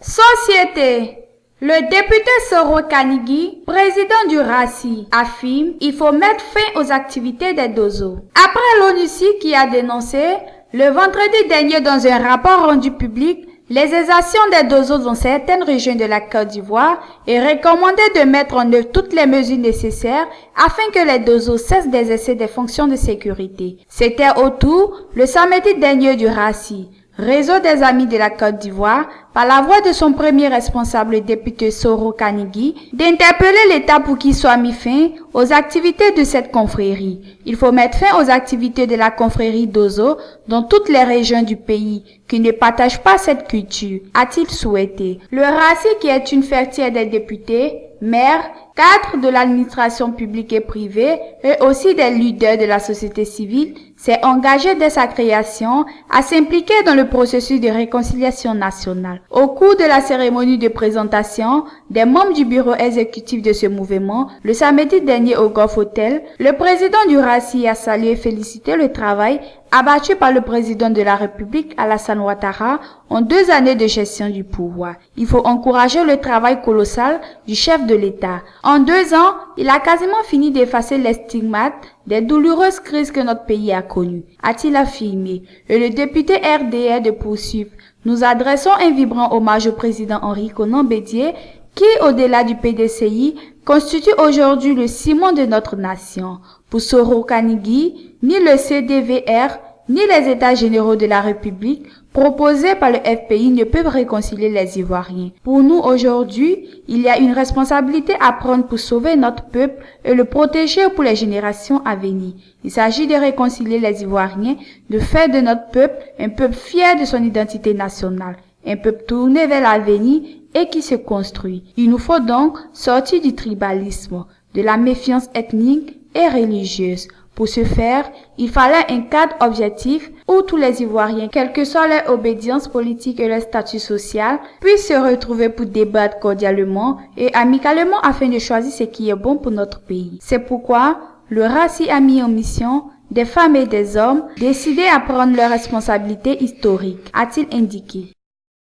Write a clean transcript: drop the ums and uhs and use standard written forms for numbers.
Société. Le député Soro Kanigui, président du RACI, affirme qu'il faut mettre fin aux activités des dozos. Après l'ONUCI qui a dénoncé, le vendredi dernier dans un rapport rendu public, les exactions des dozos dans certaines régions de la Côte d'Ivoire et recommandé de mettre en œuvre toutes les mesures nécessaires afin que les dozos cessent d'exercer des fonctions de sécurité. C'était au tour, le samedi dernier du RACI, Réseau des Amis de la Côte d'Ivoire, par la voix de son premier responsable, le député Soro Kanigui, d'interpeller l'État pour qu'il soit mis fin aux activités de cette confrérie. Il faut mettre fin aux activités de la confrérie d'Ozo dans toutes les régions du pays qui ne partagent pas cette culture, a-t-il souhaité. Le RACI, qui est une fertière des députés, maires, cadres de l'administration publique et privée et aussi des leaders de la société civile, s'est engagé dès sa création à s'impliquer dans le processus de réconciliation nationale. Au cours de la cérémonie de présentation des membres du bureau exécutif de ce mouvement, le samedi dernier au Golf Hotel, le président du RACI a salué et félicité le travail abattu par le président de la République, Alassane Ouattara, en 2 années de gestion du pouvoir. Il faut encourager le travail colossal du chef de l'État. En 2 ans, il a quasiment fini d'effacer les stigmates des douloureuses crises que notre pays a connues, a-t-il affirmé. Et le député RDR de poursuivre. Nous adressons un vibrant hommage au président Henri Konan Bédié, qui, au-delà du PDCI, constitue aujourd'hui le ciment de notre nation. Pour Soro Kanigui, ni le CDVR, ni les États généraux de la République proposés par le FPI ne peuvent réconcilier les Ivoiriens. Pour nous aujourd'hui, il y a une responsabilité à prendre pour sauver notre peuple et le protéger pour les générations à venir. Il s'agit de réconcilier les Ivoiriens, de faire de notre peuple un peuple fier de son identité nationale, un peuple tourné vers l'avenir et qui se construit. Il nous faut donc sortir du tribalisme, de la méfiance ethnique et religieuse. Pour ce faire, il fallait un cadre objectif où tous les Ivoiriens, quelle que soit leur obédience politique et leur statut social, puissent se retrouver pour débattre cordialement et amicalement afin de choisir ce qui est bon pour notre pays. C'est pourquoi le RACI a mis en mission des femmes et des hommes décidés à prendre leurs responsabilités historiques, a-t-il indiqué.